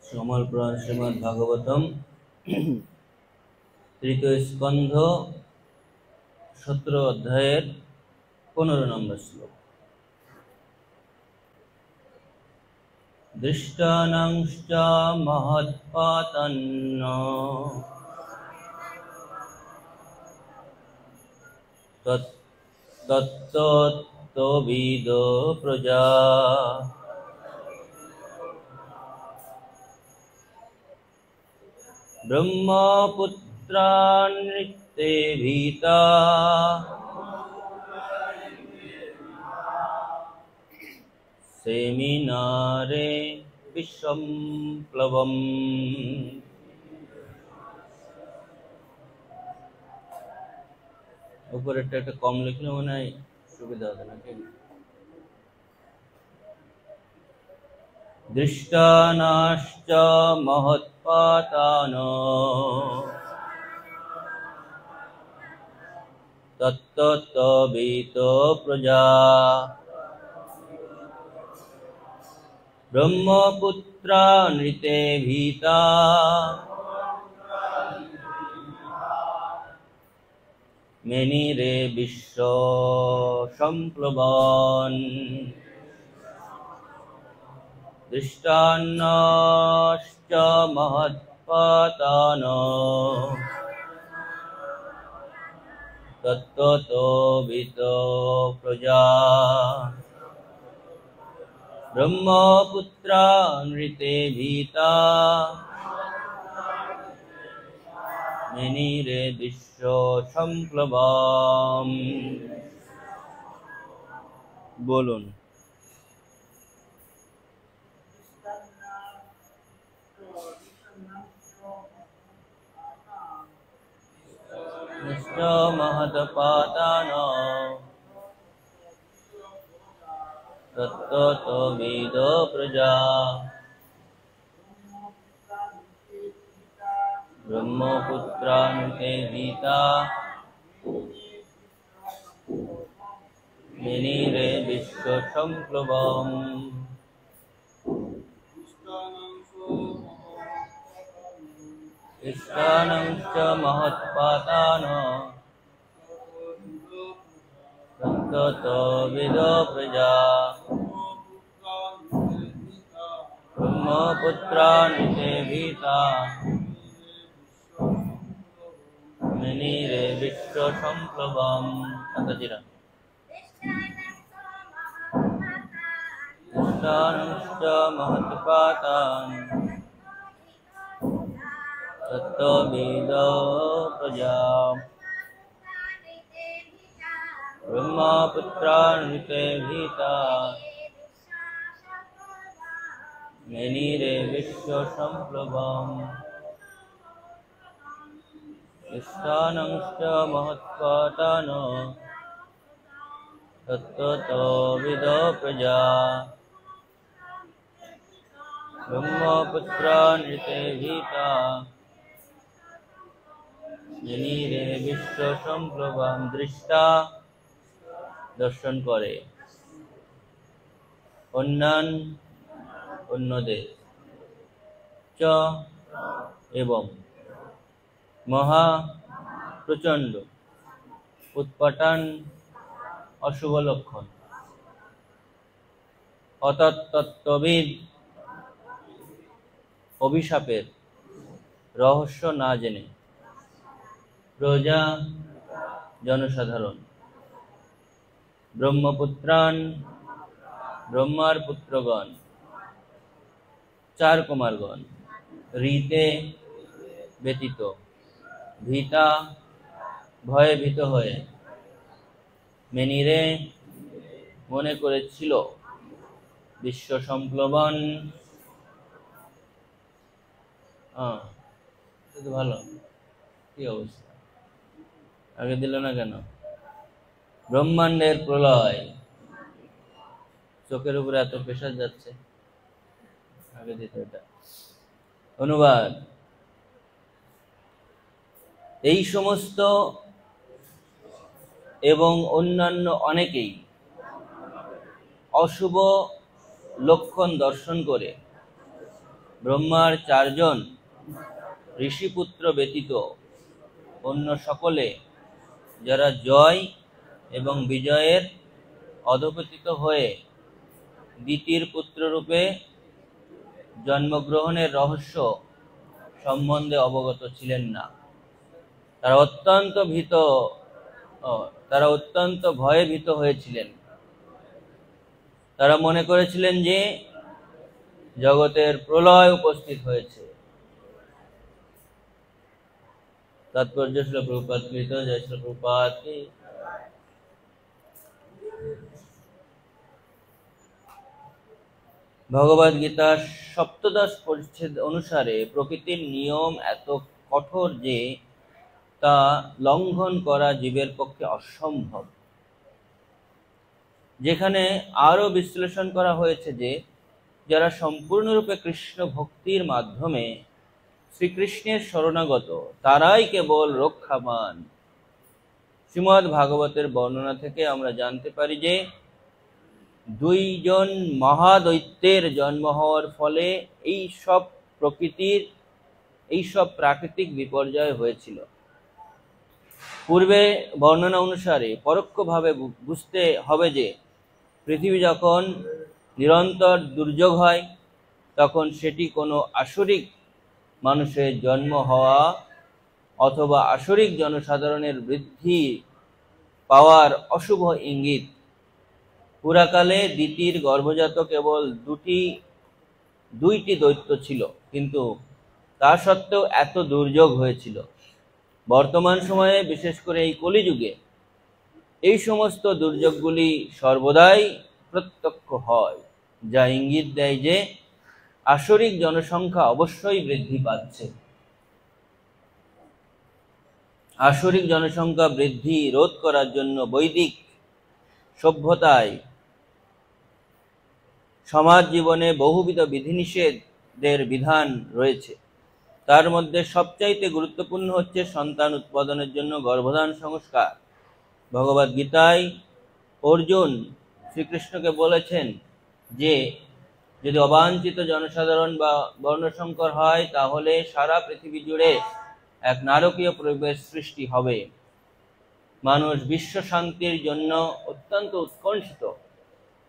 সমল পুরাণ শ্রীমদ্ ভাগবতম তৃতীয় স্কন্ধ 17 অধ্যায়ের 15 নম্বর শ্লোক। দৃষ্টানাংশ্চ মহৎপাতান্ন তত্ত্ববিদো প্রজা ব্রহ্মপুত্রান্তে ভীতা সেমিনারে বিশ্বম্প্লবম। উপরেরটা একটা কম লিখলে মনে হয় সুবিধা হবে নাকি? দৃষ্টানাশ্চ মহৎপাতান তত্ত্ববিতো প্রজা ব্রহ্মপুত্রা নৃতে ভীতা মেনিরে বিশ্ব সম্প্লবন। দৃষ্টান্নশ্চ মহৎপাতান তত্ত্ববিতো প্রজা ব্রহ্মপুত্রা নৃতে ভীতা মেনিরে বিশ্ব সম্প্লবম। বলুন। মহৎপাতান তত্ত্ববিদো প্রজা ব্রহ্মপুত্রা নৃতে ভীতা মেনিরে বিশ্ব সম্প্লবম। দৃষ্টানাংশ্চ মহৎপাতান তত্ত্ববিদো প্রজা ব্রহ্মপুত্রা নৃতে ভীতা মেনিরে বিশ্ব সম্প্লবম। দৃষ্টানাংশ্চ মহৎপাতান তত্ত্ববিদো প্রজা ব্রহ্মপুত্রা নৃতে ভীতা মেনিরে বিশ্ব সম্প্লবম। দৃষ্টানাংশ্চ মহৎপাতান তত্ত্ববিদো প্রজা ব্রহ্মপুত্রা নৃতে ভীতা মেনিরে বিশ্ব সম্প্লবম। দৃষ্টা দর্শন করে, অন্যান অন্যদের, চ এবং, মহা প্রচণ্ড, উৎপাটান অশুভ লক্ষণ, অতত্ত্ববিদ অভিশাপের রহস্য না জেনে, প্রজা জনসাধারণ, ব্রহ্মপুত্রান ব্রহ্মার পুত্রগণ, চার কুমারগণ, ঋতে ব্যতীত, ভীতা ভয়ে ভীত হয়ে, মেনিরে মনে করেছিল, বিশ্ব সম্প্লবন। ভালো, কি অবস্থা, আগে দিল না কেন? ব্রহ্মাণ্ডের প্রলয়, চোখের উপরে এত প্রেসার যাচ্ছে, আগে দিত এটা। অনুবাদ: এই সমস্ত এবং অন্যান্য অনেকেই অশুভ লক্ষণ দর্শন করে ব্রহ্মার 4 জন ঋষিপুত্র ব্যতীত অন্য সকলে যারা জয় এবং বিজয়ের অধপতিত হয়ে দ্বিতীয় পুত্ররূপে জন্মগ্রহণের রহস্য সম্বন্ধে অবগত ছিলেন না। তারা অত্যন্ত ভয়ে ভীত হয়েছিলেন। তারা মনে করেছিলেন যে জগতের প্রলয় উপস্থিত হয়েছে। তাৎপর্য শ্রীল প্রভুপাদ কৃত, জয় শ্রীল প্রভুপাদ কি। ভগবদ গীতার সপ্তদশ পরিচ্ছেদ অনুসারে প্রকৃতির নিয়ম এত কঠোর যে তা লঙ্ঘন করা জীবের পক্ষে অসম্ভব। যেখানে আরো বিশ্লেষণ করা হয়েছে যে যারা সম্পূর্ণরূপে কৃষ্ণ ভক্তির মাধ্যমে শ্রীকৃষ্ণের শরণাগত তারাই কেবল রক্ষা পান। শ্রীমদ্ ভাগবতের বর্ণনা থেকে আমরা জানতে পারি যে 2 জন মহাদৈত্যের জন্ম হওয়ার ফলে এই সব প্রাকৃতিক বিপর্যয় হয়েছিল। পূর্বে বর্ণনা অনুসারে পরোক্ষভাবে বুঝতে হবে যে পৃথিবী যখন নিরন্তর দুর্যোগ হয় তখন সেটি কোনো আসরিক মানুষের জন্ম হওয়া অথবা আসরিক জনসাধারণের বৃদ্ধি পাওয়ার অশুভ ইঙ্গিত। পুরাকালে দ্বিতীয় গর্ভজাত কেবল দুইটি দৈত্য ছিল, কিন্তু তা সত্ত্বেও এত দুর্যোগ হয়েছিল। বর্তমান সময়ে বিশেষ করে এই কলিযুগে এই সমস্ত দুর্যোগগুলি সর্বদাই প্রত্যক্ষ হয়, যা ইঙ্গিত দেয় যে আসরিক জনসংখ্যা অবশ্যই বৃদ্ধি পাচ্ছে। আসরিক জনসংখ্যা বৃদ্ধি রোধ করার জন্য বৈদিক সভ্যতায় সমাজ জীবনে বহুবিধ বিধিনিষেধের বিধান রয়েছে। তার মধ্যে সবচাইতে গুরুত্বপূর্ণ হচ্ছে সন্তান উৎপাদনের জন্য গর্ভধান সংস্কার। ভগবদ গীতায় অর্জুন শ্রীকৃষ্ণকে বলেছেন যে যদি অবাঞ্ছিত জনসাধারণ বা বর্ণসংকর হয় তাহলে সারা পৃথিবী জুড়ে এক নারকীয় পরিবেশ সৃষ্টি হবে। মানুষ বিশ্ব শান্তির জন্য অত্যন্ত উৎকণ্ঠিত,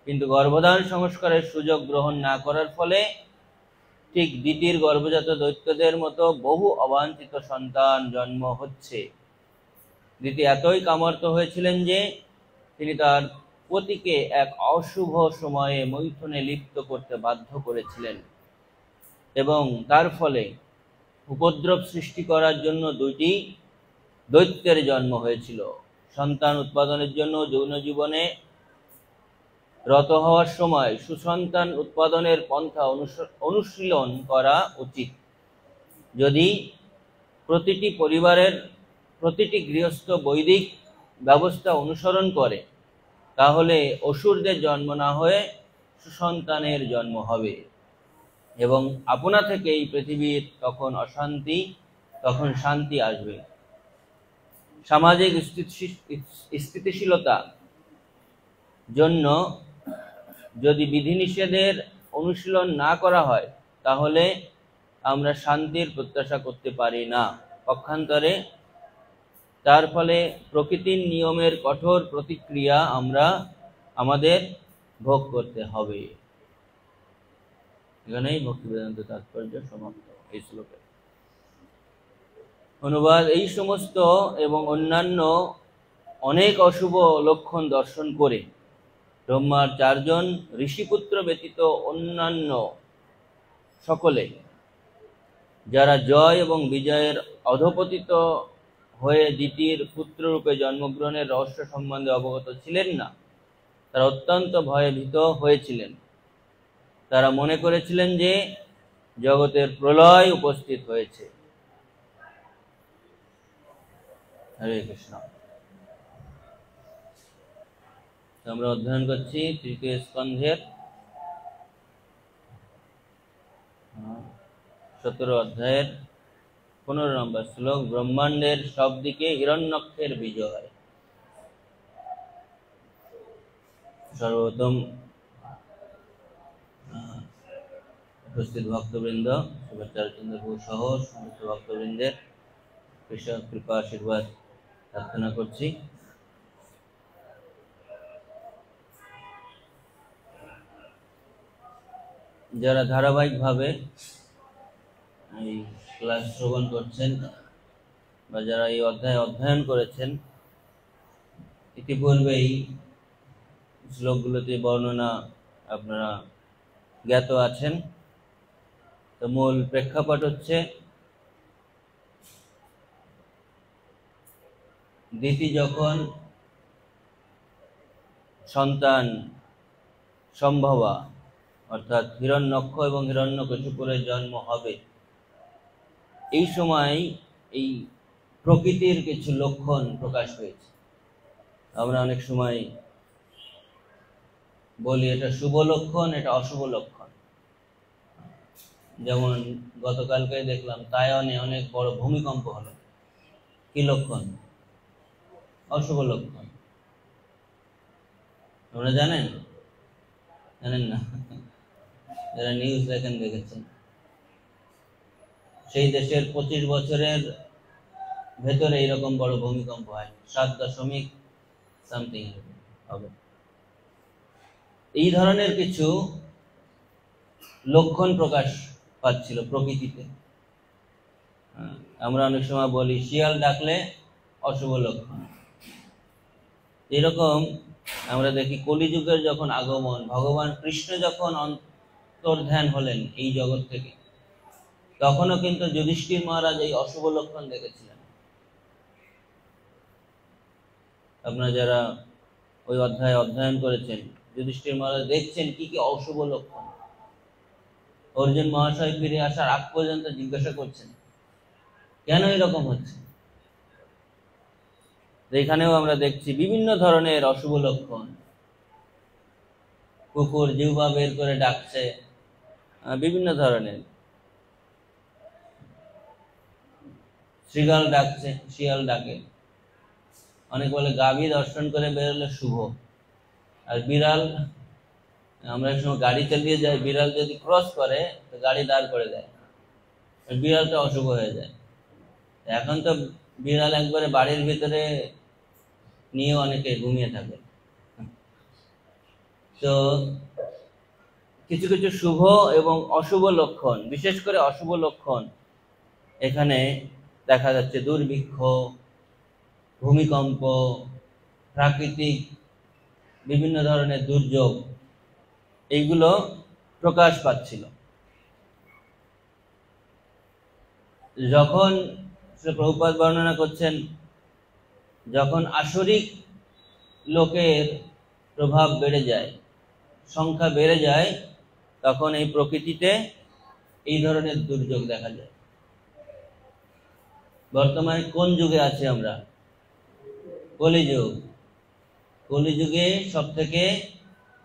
কিন্তু গর্ভধান সংস্কারের সুযোগ গ্রহণ না করার ফলে ঠিক দ্বিতীয় গর্ভজাত দৈত্যদের মতো বহু অবাঞ্ছিত সন্তান জন্ম হচ্ছে। দিতি এতই কামর্ত হয়েছিলেন যে তিনি তার পতিকে এক অশুভ সময়ে মৈথুনে লিপ্ত করতে বাধ্য করেছিলেন এবং তার ফলে উপদ্রব সৃষ্টি করার জন্য 2টি দৈত্যের জন্ম হয়েছিল। সন্তান উৎপাদনের জন্য যৌন জীবনে রত হওয়ার সময় সুসন্তান উৎপাদনের পন্থা অনুশীলন করা উচিত। যদি প্রতিটি পরিবারের প্রতিটি গৃহস্থ বৈদিক ব্যবস্থা অনুসরণ করে তাহলে অসুরদের জন্ম না হয়ে সুসন্তানের জন্ম হবে এবং আপনা থেকেই পৃথিবীর তখন শান্তি আসবে। সামাজিক স্থিতিশীলতা জন্য যদি বিধিনিষেধের অনুশীলন না করা হয় তাহলে আমরা শান্তির প্রত্যাশা করতে পারি না। পক্ষান্তরে তার ফলে প্রকৃতির নিয়মের কঠোর প্রতিক্রিয়া আমাদের ভোগ করতে হবে। এখানেই ভক্তিবেদান্ত তাৎপর্য সমাপ্ত। এই শ্লোকে অনুবাদ। এই সমস্ত এবং অন্যান্য অনেক অশুভ লক্ষণ দর্শন করে ব্রহ্মার 4 জন ঋষিপুত্র ব্যতীত অন্যান্য সকলে যারা জয় এবং বিজয়ের অধপতিত হয়ে দ্বিতীয় পুত্ররূপে জন্মগ্রহণের রহস্য সম্বন্ধে অবগত ছিলেন না, তারা অত্যন্ত ভয়ে ভীত হয়েছিলেন। তারা মনে করেছিলেন যে জগতের প্রলয় উপস্থিত হয়েছে। হরে কৃষ্ণ। আমরা অধ্যয়ন করছি 3য় স্কন্ধের 17 অধ্যায়ের 15 নম্বর শ্লোক। ব্রহ্মাণ্ডের সব দিকে হিরণ্যক্ষের বিজয়। সর্বপ্রথম উপস্থিত ভক্তবৃন্দ, শুভাচার্যচন্দ্র প্রভু সহ সমস্ত ভক্তবৃন্দের কৃপা আশীর্বাদ প্রার্থনা করছি। যারা ধারাবাহিকভাবে এই ক্লাস শ্রবণ করছেন বা যারা এই অধ্যায় অধ্যয়ন করেছেন, ইতিপূর্বেই শ্লোকগুলোতে বর্ণনা আপনারা জ্ঞাত আছেন। তো মূল প্রেক্ষাপট হচ্ছে দিতি যখন সন্তান সম্ভবা অর্থাৎ হিরণ্যক্ষ এবং হিরণ্যকশিপুরের জন্ম হবে, এই সময় এই প্রকৃতির কিছু লক্ষণ প্রকাশ হয়েছে। আমরা অনেক সময় বলি এটা শুভ লক্ষণ, এটা অশুভ লক্ষণ। যেমন গতকালকে দেখলাম তাইওয়ানে অনেক বড় ভূমিকম্প হলো। কি লক্ষণ? অশুভ লক্ষণ। আপনারা জানেন? জানেন না? যারা নিউজ দেখেছেন, সেই দেশের 25 বছরের ভেতরে এরকম বড় ভূমিকম্প হয় 7.something হবে। এই ধরনের কিছু লক্ষণ প্রকাশ পাচ্ছিল প্রকৃতিতে। আমরা অনেক সময় বলি শিয়াল ডাকলে অশুভ লক্ষণ। এরকম আমরা দেখি কলিযুগের যখন আগমন, ভগবান কৃষ্ণ যখন অন্তর্ধান হলেন এই জগৎ থেকে, তখনও কিন্তু যুধিষ্ঠির মহারাজ এই অশুভ লক্ষণ দেখেছিলেন। আপনারা যারা ওই অধ্যায় অধ্যয়ন করেছেন, যুধিষ্ঠির মহারাজ দেখছেন কি কি অশুভ লক্ষণ। অর্জুন মহাশয় ফিরে আসার আগ পর্যন্ত জিজ্ঞাসা করছেন কেন এরকম হচ্ছে। এখানেও আমরা দেখছি বিভিন্ন ধরনের অশুভ লক্ষণ। কুকুর জিহ্বা বের করে ডাকছে, বিভিন্ন ধরনের। শৃগাল ডাকছে, শিয়াল ডাকে। অনেক বলে গাভী দর্শন করে বেরোলে শুভ। আর বিড়াল, আমরা এক সময় গাড়ি চালিয়ে যাই, বিড়াল যদি ক্রস করে তো গাড়ি দাঁড় করে দেয়, বিড়ালটা অশুভ হয়ে যায়। এখন তো বিড়াল একবারে বাড়ির ভিতরে নিয়ে অনেকে ঘুমিয়ে থাকে। তো কিছু কিছু শুভ এবং অশুভ লক্ষণ, বিশেষ করে অশুভ লক্ষণ এখানে দেখা যাচ্ছে। দুর্ভিক্ষ, ভূমিকম্প, প্রাকৃতিক বিভিন্ন ধরনের দুর্যোগ, এইগুলো প্রকাশ পাচ্ছিল। যখন প্রভুপাদ বর্ণনা করছেন, যখন আসরিক লোকের প্রভাব বেড়ে যায়, সংখ্যা বেড়ে যায়, তখন এই প্রকৃতিতে এই ধরনের দুর্যোগ দেখা যায়। বর্তমানে কোন যুগে আছি আমরা? কলিযুগ। কলিযুগে সব থেকে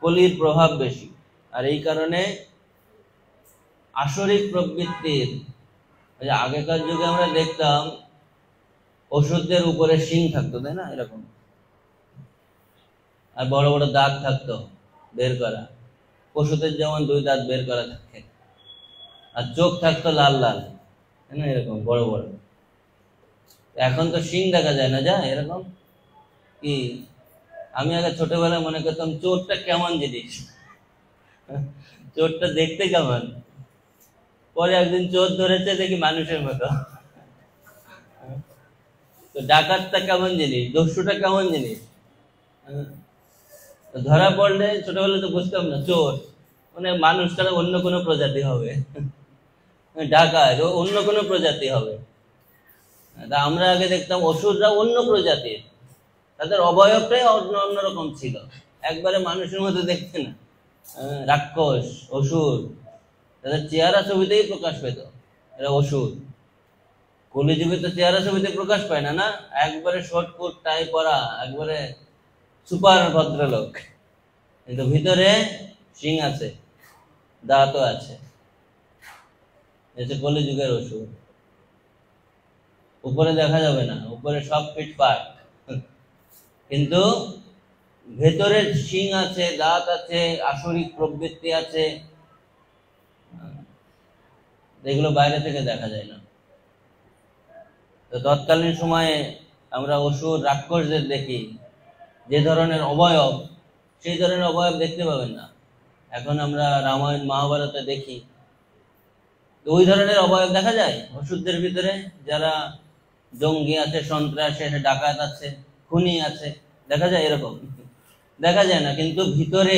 কলির প্রভাব বেশি। আর এই কারণে আসরিক প্রবৃত্তির, আগেকার যুগে আমরা দেখতাম ওষুধের উপরে শিং থাকতো, তাই না? এরকম, আর বড় বড় দাঁত থাকতো বের করা। পশুদের যেমন 2 দাঁত বের করা থাকে, আর চোখ থাকতো লাল লাল, তাই না? এরকম বড় বড়। এখন তো শিং দেখা যায় না, যা এরকম। কি, আমি আগে ছোটবেলায় মনে করতাম চোরটা কেমন জিনিস, চোরটা দেখতে কেমন। পরে একদিন চোর ধরেছে, দেখি মানুষের মতো। তো ডাকাতটা কেমন জিনিস, দস্যুটা কেমন জিনিস। ধরা পড়লে ছোটবেলায় তো বুঝতাম না চোর মানে মানুষটা অন্য কোনো প্রজাতি হবে, ডাকাত অন্য কোনো প্রজাতি হবে। তা আমরা আগে দেখতাম অসুররা অন্য প্রজাতির, তাদের অবয়বটাই অন্যরকম ছিল, একবারে মানুষের মতো দেখতে না। রাক্ষস, অসুর, তাদের চেহারা ছবিতেই প্রকাশ পেত, এরা অসুর। কলিযুগে তো চেহারা ছবিতে প্রকাশ পায় না, না? একবারে শর্ট কোট টাই পরা, একবারে সুপার ভদ্রলোক, কিন্তু ভিতরে শিং আছে, দাঁতও আছে। কলিযুগের অসুর। উপরে দেখা যাবে না, উপরে সব ফিটফাট, কিন্তু ভেতরে শিং আছে, দাঁত আছে, আসরিক প্রবৃত্তি আছে। এগুলো বাইরে থেকে দেখা যায় না। তো তৎকালীন সময়ে আমরা অসুর রাক্ষসদের দেখি, যে ধরনের অবয়ব, সেই ধরনের অবয়ব দেখতে পাবেন না। এখন আমরা রামায়ণ মহাভারতে দেখি, ওই ধরনের অবয়ব দেখা যায় অসুরদের ভিতরে, যারা জঙ্গি আছে, সন্ত্রাসী আছে, ডাকাত আছে, খুনি আছে, দেখা যায়? এরকম দেখা যায় না, কিন্তু ভিতরে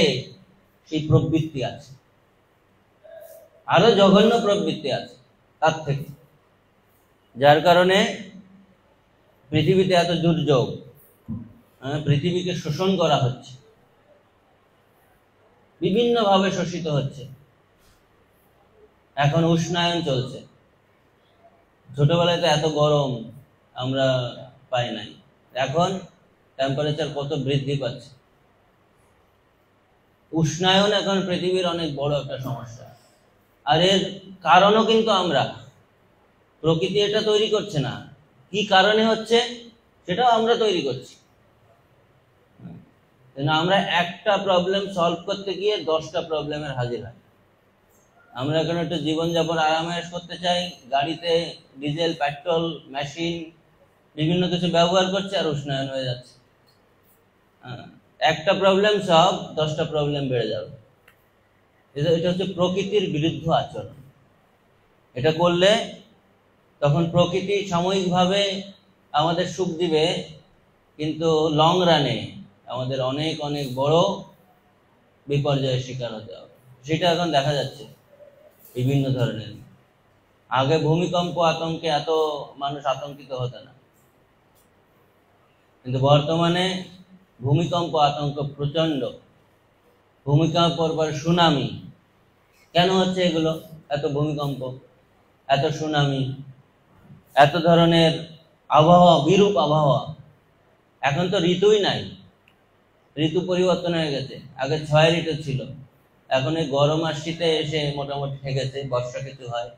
সেই প্রবৃত্তি আছে, আরো জঘন্য প্রবৃত্তি আছে তার থেকে, যার কারণে পৃথিবীতে এত দুর্যোগ, পৃথিবীকে শোষণ করা হচ্ছে, বিভিন্ন ভাবে শোষিত হচ্ছে। এখন উষ্ণায়ন চলছে, ছোটবেলায় তো এত গরম আমরা পাই নাই, এখন টেম্পারেচার কত বৃদ্ধি পাচ্ছে। উষ্ণায়ন এখন পৃথিবীর অনেক বড় একটা সমস্যা, আর এর কারণও কিন্তু আমরা, প্রকৃতি এটা তৈরি করছে না। কি কারণে হচ্ছে সেটাও আমরা তৈরি করছি। আমরা একটা প্রবলেম সলভ করতে গিয়ে 10টা প্রবলেমের হাজির হয়। আমরা এখন একটু জীবনযাপন আরামায়েশ করতে চাই, গাড়িতে ডিজেল, পেট্রোল, মেশিন বিভিন্ন কিছু ব্যবহার করছে, আর উষ্ণায়ন হয়ে যাচ্ছে। একটা প্রবলেম সব 10টা প্রবলেম বেড়ে যাবে। এটা হচ্ছে প্রকৃতির বিরুদ্ধ আচরণ। এটা করলে তখন প্রকৃতি সাময়িকভাবে আমাদের সুখ দিবে, কিন্তু লং রানে আমাদের অনেক অনেক বড় বিপর্যয়ের শিকার হতে হবে। সেটা এখন দেখা যাচ্ছে বিভিন্ন ধরনের। আগে ভূমিকম্প আতঙ্কে এত মানুষ আতঙ্কিত হতো না, কিন্তু বর্তমানে ভূমিকম্প আতঙ্ক প্রচন্ড। ভূমিকম্পর পর সুনামি। কেন হচ্ছে এগুলো? এত ভূমিকম্প, এত সুনামি, এত ধরনের আবহাওয়া, বিরূপ আবহাওয়া। এখন তো ঋতুই নাই, ঋতু পরিবর্তন হয়ে গেছে। আগে 6 ঋতু ছিল, এখন এই গরম আর শীতে এসে মোটামুটি ঠেকেছে, বর্ষা কিছু হয়,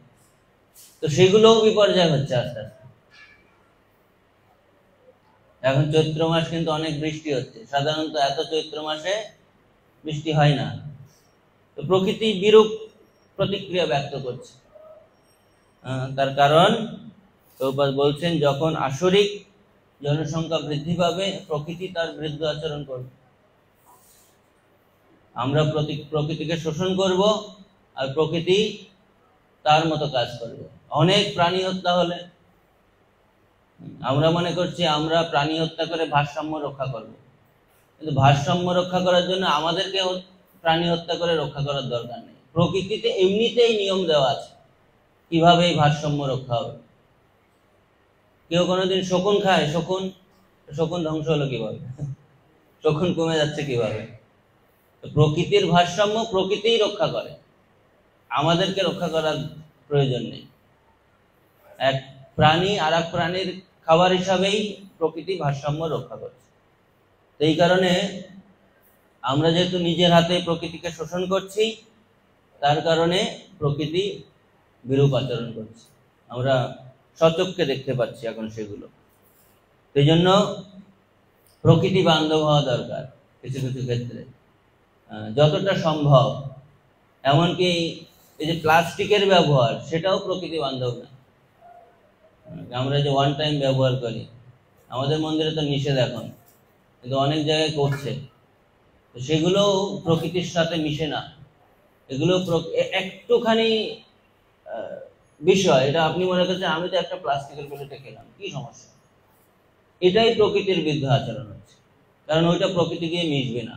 তো সেগুলোও বিপর্যয় হচ্ছে আস্তে আস্তে। এখন চৈত্র মাস কিন্তু অনেক বৃষ্টি হচ্ছে, সাধারণত এত চৈত্র মাসে বৃষ্টি হয় না। তো প্রকৃতি বিরূপ প্রতিক্রিয়া ব্যক্ত করছে। তার কারণ প্রভুপাদ বলছেন, যখন আসরিক জনসংখ্যা বৃদ্ধি পাবে, প্রকৃতি তার বিরুদ্ধে আচরণ করবে। আমরা প্রকৃতিকে শোষণ করব, আর প্রকৃতি তার মতো কাজ করবে। অনেক প্রাণী হত্যা হলে আমরা মনে করছি আমরা প্রাণী হত্যা করে ভারসাম্য রক্ষা করব, কিন্তু ভারসাম্য রক্ষা করার জন্য আমাদেরকে প্রাণী হত্যা করে রক্ষা করার দরকার নেই। প্রকৃতিতে এমনিতেই নিয়ম দেওয়া আছে কিভাবে এই ভারসাম্য রক্ষা হবে। কেউ কোনোদিন শকুন খায়? শকুন ধ্বংস হলো কিভাবে? শকুন কমে যাচ্ছে কিভাবে? প্রকৃতির ভারসাম্য প্রকৃতিই রক্ষা করে, আমাদেরকে রক্ষা করার প্রয়োজন নেই। এক প্রাণী আর এক প্রাণীর খাবার হিসাবেই প্রকৃতি ভারসাম্য রক্ষা করছে। এই কারণে আমরা যেহেতু নিজের হাতে প্রকৃতিকে শোষণ করছি, তার কারণে প্রকৃতি বিরূপ আচরণ করছে, আমরা সচক্ষে দেখতে পাচ্ছি এখন সেগুলো। সেই জন্য প্রকৃতি বান্ধব হওয়া দরকার কিছু কিছু ক্ষেত্রে, যতটা সম্ভব। এমনকি এই যে প্লাস্টিকের ব্যবহার, সেটাও প্রকৃতি বান্ধব না। আমরা যে ওয়ান টাইম ব্যবহার করি, আমাদের মন্দিরে তো নিষেধ এখন, কিন্তু অনেক জায়গায় করছে, তো সেগুলো প্রকৃতির সাথে মিশে না। এগুলো একটুখানি বিষয়, এটা আপনি মনে করছেন আমি তো একটা প্লাস্টিকের প্লেটে খেলাম, কি সমস্যা? এটাই প্রকৃতির বিরুদ্ধে আচরণ হচ্ছে, কারণ ওইটা প্রকৃতি গিয়ে মিশবে না,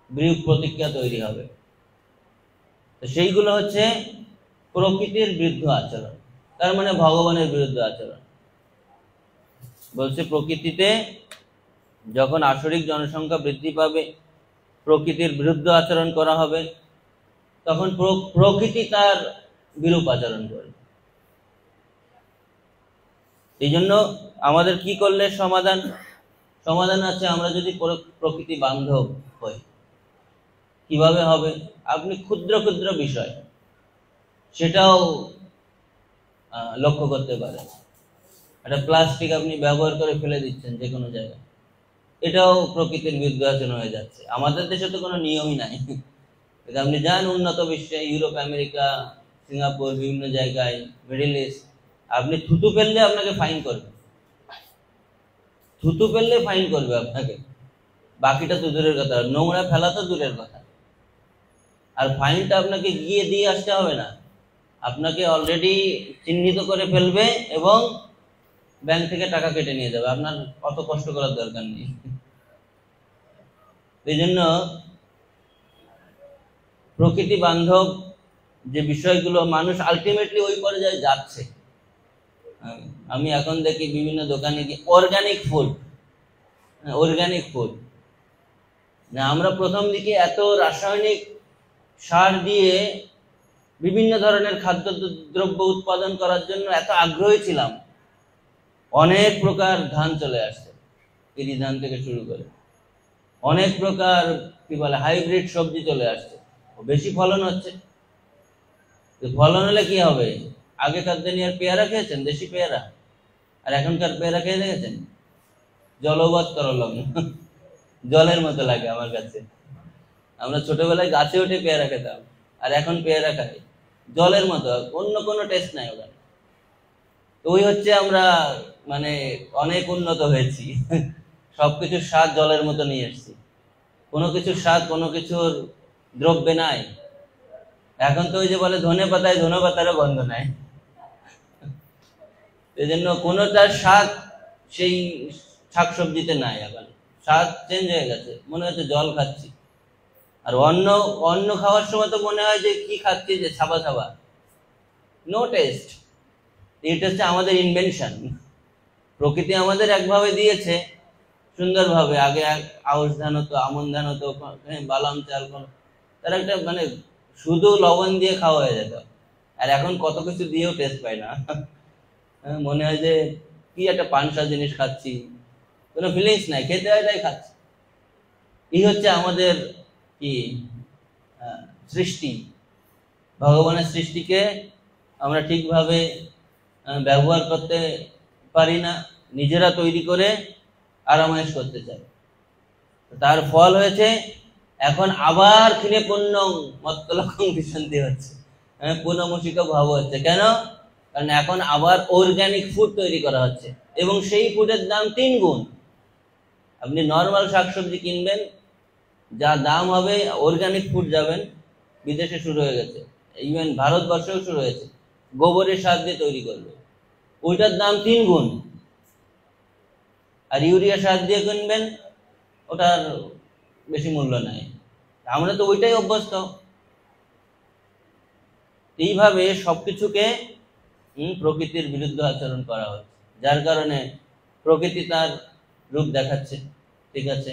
বিরূপ প্রতিক্রিয়া তৈরি হবে। তো সেইগুলো হচ্ছে প্রকৃতির বিরুদ্ধে আচরণ, তার মানে ভগবানের বিরুদ্ধে আচরণ। বলছে প্রকৃতিতে যখন আসরিক জনসংখ্যা বৃদ্ধি পাবে, প্রকৃতির বিরুদ্ধে আচরণ করা হবে, তখন প্রকৃতি তার বিরূপ আচরণ করবে। এই জন্য আমাদের কি করলে সমাধান আছে? আমরা যদি প্রকৃতি বান্ধব হই। কিভাবে হবে? আপনি ক্ষুদ্র ক্ষুদ্র বিষয় সেটাও লক্ষ্য করতে পারেন। একটা প্লাস্টিক আপনি ব্যবহার করে ফেলে দিচ্ছেন যে কোনো জায়গায়, এটাও প্রকৃতির বিরুদ্ধে আচরণ হয়ে যাচ্ছে। আমাদের দেশে তো কোনো নিয়মই নাই, আপনি যান উন্নত বিশ্বে, ইউরোপ, আমেরিকা, সিঙ্গাপুর, বিভিন্ন জায়গায়, মিডল ইস্ট, আপনি থুতু ফেললে আপনাকে ফাইন করবে, থুতু ফেললে ফাইন করবে আপনাকে, বাকিটা তো দূরের কথা, নোংরা ফেলা তো দূরের কথা। আর ফাইনটা আপনাকে গিয়ে দিয়ে আসতে হবে না, আপনাকে অলরেডি চিহ্নিত করে ফেলবে এবং ব্যাংক থেকে টাকা কেটে নিয়ে যাবে, আপনার অত কষ্ট করার দরকার নেই। এই জন্য প্রকৃতি বান্ধব যে বিষয়গুলো, মানুষ আলটিমেটলি ওই পর্যায়ে যাচ্ছে। আমি এখন দেখি বিভিন্ন দোকানে গিয়ে অর্গানিক ফুড না, আমরা প্রথম দিকে এত রাসায়নিক সার দিয়ে বিভিন্ন ধরনের খাদ্য দ্রব্য উৎপাদন করার জন্য এত আগ্রহী ছিলাম, অনেক প্রকার ধান চলে আসছে, ইরি ধান থেকে শুরু করে অনেক প্রকার কি বলে হাইব্রিড সবজি চলে আসছে, বেশি ফলন হচ্ছে। ফলন হলে কি হবে, আগেকার দিনে আর পেয়ারা খেয়েছেন, দেশি পেয়ারা, আর এখনকার পেয়ারা খেয়ে দেখেছেন, জলবৎ তরলং, জলের মতো লাগে আমার কাছে। আমরা ছোটবেলায় গাছে উঠে পেয়ারা খেতাম, আর এখন পেয়ারা খাই জলের মতো, অন্য কোনো টেস্ট নাই ওখানে। তো ওই হচ্ছে আমরা মানে অনেক উন্নত হয়েছি, সবকিছুর স্বাদ জলের মতো নিয়ে এসেছি, কোনো কিছুর স্বাদ কোনো কিছুর দ্রব্যে নাই। এখন তো ওই যে বলে ধনে পাতায় ধনে পাতারও গন্ধ নাই, এই জন্য কোনোটার স্বাদ সেই শাকসবজিতে নাই, এখন স্বাদ চেঞ্জ হয়ে গেছে, মনে হচ্ছে জল খাচ্ছি। আর অন্ন খাওয়ার সময় তো মনে হয় যে কি খাচ্ছি, যে ছাবা ছাবা, নো টেস্ট। এটা হচ্ছে আমাদের ইনভেনশন, প্রকৃতি আমাদের একভাবে দিয়েছে সুন্দরভাবে। আগে আউশ ধান হতো, আমন ধান হতো, বালাম চাল, তার একটা মানে শুধু লবণ দিয়ে খাওয়া হয়ে যেত। আর এখন কত কিছু দিয়েও টেস্ট পাই না, মনে হয় যে কি একটা পানসা জিনিস খাচ্ছি, কোনো ফিলিংস নাই, খেতে হয় তাই খাচ্ছি। এই হচ্ছে আমাদের কি সৃষ্টি, ভগবানের সৃষ্টিকে আমরা ঠিকভাবে ব্যবহার করতে পারি না, নিজেরা তৈরি করে আরামায়েশ করতে চাই। তার ফল হয়েছে এখন আবার ক্ষীণে পূর্ণ মত্তলকং বিসন্তি হচ্ছে, পুনমসিক ভাব হচ্ছে। কেন? কারণ এখন আবার অর্গানিক ফুড তৈরি করা হচ্ছে, এবং সেই ফুডের দাম 3 গুণ। আপনি নর্মাল শাকসবজি কিনবেন, যা দাম হবে, অর্গানিক ফুড যাবেন, বিদেশে শুরু হয়ে গেছে, ইভেন ভারতবর্ষেও শুরু হয়েছে, গোবরের সার দিয়ে তৈরি করবে, ওইটার দাম 3 গুণ। আর ইউরিয়া সার দিয়ে কিনবেন, ওটার বেশি মূল্য নাই। আমরা তো ওইটাই অভ্যস্ত। এইভাবে সবকিছুকে প্রকৃতির বিরুদ্ধে আচরণ করা হচ্ছে, যার কারণে প্রকৃতি তার রূপ দেখাচ্ছে। ঠিক আছে,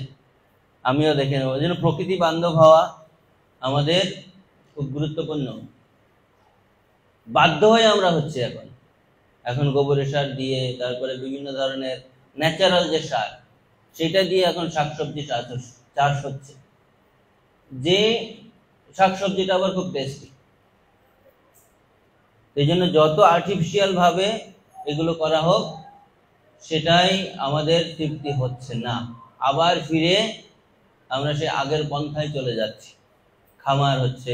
আমিও দেখে নেব। এই জন্য প্রকৃতি বান্ধব হওয়া আমাদের খুব গুরুত্বপূর্ণ। বাধ্য হয়ে আমরা হচ্ছে এখন গোবরের সার দিয়ে, তারপরে বিভিন্ন ধরনের ন্যাচারাল যে সার, সেটা দিয়ে এখন শাকসবজি চাষ হচ্ছে, যে শাকসবজিটা আবার খুব টেস্টি। এই জন্য যত আর্টিফিশিয়াল ভাবে এগুলো করা হোক, সেটাই আমাদের তৃপ্তি হচ্ছে না, আবার ফিরে আমরা সেই আগের পন্থায় চলে যাচ্ছি। খামার হচ্ছে,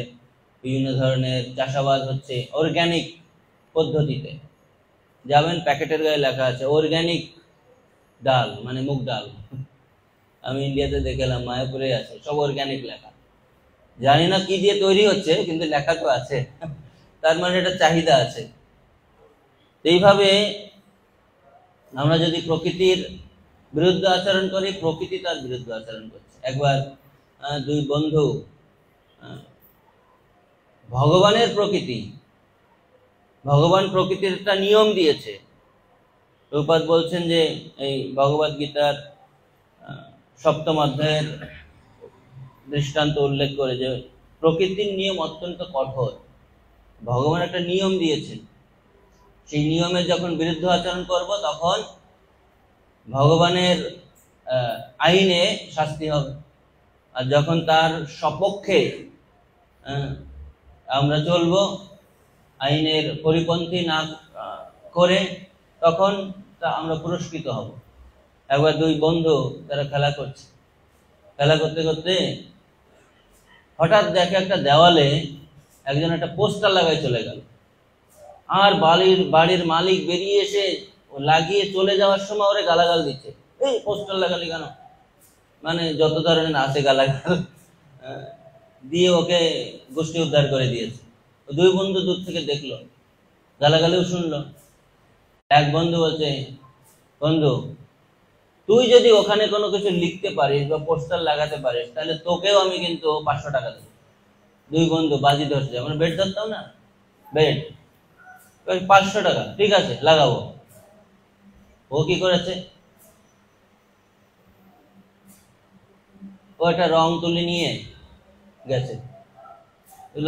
বিভিন্ন ধরনের চাষাবাদ হচ্ছে অর্গানিক পদ্ধতিতে। যাবেন, প্যাকেটের গায়ে লেখা আছে অর্গানিক ডাল, মানে মুগ ডাল। আমি ইন্ডিয়াতে দেখলাম, মায়াপুরে আছে, সব অর্গানিক লেখা। জানি না কি দিয়ে তৈরি হচ্ছে, কিন্তু লেখা তো আছে, তার মানে এটা চাহিদা আছে। এইভাবে আমরা যদি প্রকৃতির বিরুদ্ধে আচরণ করি, প্রকৃতি তার বিরুদ্ধে আচরণ করছে। একবার 2 বন্ধু, ভগবানের প্রকৃতি, ভগবান প্রকৃতির একটা নিয়ম দিয়েছে। প্রভুপাদ বলছেন যে এই ভগবদ গীতার 7ম অধ্যায়ের দৃষ্টান্ত উল্লেখ করে যে প্রকৃতির নিয়ম অত্যন্ত কঠোর। ভগবান একটা নিয়ম দিয়েছেন, সেই নিয়মের যখন বিরুদ্ধ আচরণ করব, তখন ভগবানের আইনে শাস্তি হবে। আর যখন তার সপক্ষে আমরা চলবো, আইনের পরিপন্থী না করে, তখন আমরা পুরস্কৃত হব। একবার 2 বন্ধু তারা খেলা করতে করতে হঠাৎ দেখে একটা দেওয়ালে একজন একটা পোস্টার লাগাই চলে গেল, আর বাড়ির মালিক বেরিয়ে এসে লাগিয়ে চলে যাওয়ার সময় ওরে গালাগাল দিচ্ছে, এই পোস্টার লাগালি কেন, মানে যত ধরনের আছে গালাগাল দিয়ে ওকে গোষ্ঠী উদ্ধার করে দিয়েছে। দুই বন্ধু দূর থেকে দেখলো, গালাগালিও শুনলো। এক বন্ধু বলছে, বন্ধু তুই যদি ওখানে কোনো কিছু লিখতে পারিস বা পোস্টার লাগাতে পারিস তাহলে তোকেও আমি কিন্তু 500 টাকা দেবো। দুই বন্ধু বাজি ধরছে, আমরা বেড ধরতাম না, বেড, 500 টাকা, ঠিক আছে লাগাবো। ও কি করেছে, ও একটা রং তুলে নিয়ে গেছে,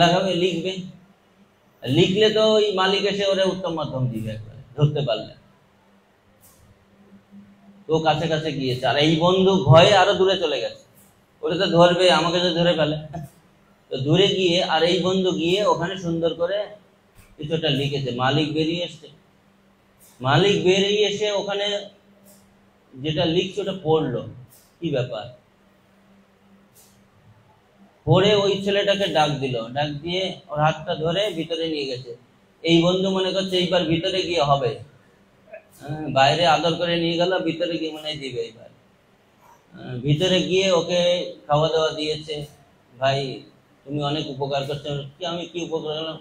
লাগাবে, লিখবে, লিখলে তো ওই মালিক এসে ওরা উত্তম মাধ্যম দিবে একবার ধরতে পারলে। তো কাছে কাছে গিয়েছে, আর এই বন্ধু ভয়ে আরো দূরে চলে গেছে, ওরা তো ধরবে, আমাকে তো ধরে ফেলে। তো দূরে গিয়ে আর এই বন্ধু গিয়ে ওখানে সুন্দর করে কিছুটা লিখেছে। মালিক বেরিয়ে এসছে, মালিক বেরিয়ে এসে ওখানে যেটা লিখছে ওটা পড়লো, কি ব্যাপার, পরে ওই ছেলেটাকে ডাক দিল, ডাক দিয়ে ওর হাতটা ধরে ভিতরে নিয়ে গেছে। এই বন্ধু মনে করছে এইবার ভিতরে গিয়ে হবে, বাইরে আদর করে নিয়ে গেল, ভিতরে গিয়ে মনে দিবে এইবার। ভিতরে গিয়ে ওকে খাওয়া দাওয়া দিয়েছে। ভাই তুমি অনেক উপকার করছো। কি আমি কি উপকার করলাম?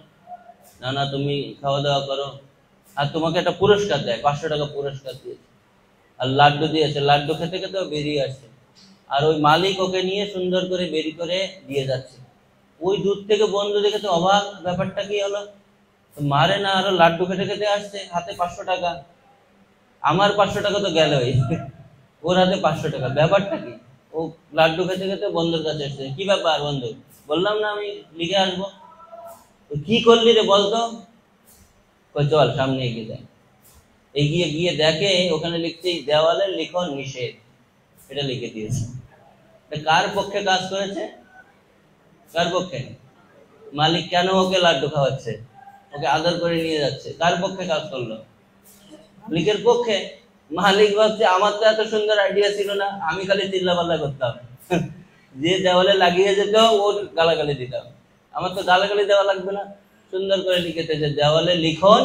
না না তুমি খাওয়া দাওয়া করো, আর তোমাকে একটা পুরস্কার দেয়, 500 টাকা পুরস্কার দিয়েছে, আর লাড্ডু দিয়েছে, লাড্ডু খেতে খেতে বেরিয়ে আসছে। আর ওই মালিক ওকে নিয়ে সুন্দর করে বেরি করে দিয়ে যাচ্ছে। ওই দূর থেকে বন্ধু দেখে তো অবাক, ব্যাপারটা কি হলো, মারে না, আরো লাড্ডু খেতে খেতে আসছে, হাতে 500 টাকা। আমার 500 টাকা তো গেল, ওর হাতে 500 টাকা, ব্যাপারটা কি? ও লাড্ডু খেতে খেতে বন্ধুর কাছে এসছে, কি ব্যাপার বন্ধু, বললাম না আমি লিখে আসবো, কি করলি রে বলতো? চল সামনে এগিয়ে যায়। এগিয়ে গিয়ে দেখে ওখানে লিখছে দেওয়ালের লিখন নিষেধ, এটা লিখে দিয়েছে। কার পক্ষে কাজ করেছে? কার পক্ষে? মালিক কেন ওকে লাড্ডু খাওয়াচ্ছে, ওকে আদর করে নিয়ে যাচ্ছে, কার পক্ষে কাজ করলো? মালিকের পক্ষে। মালিক ভাবছে আমার তো এত সুন্দর আইডিয়া ছিল না, আমি খালি চিল্লাপাল্লা করতাম, যে দেওয়ালে লাগিয়ে যেত ওর গালাগালি দিতাম, আমার তো গালাগালি দেওয়া লাগবে না, সুন্দর করে লিখেছে যে দেওয়ালে লিখন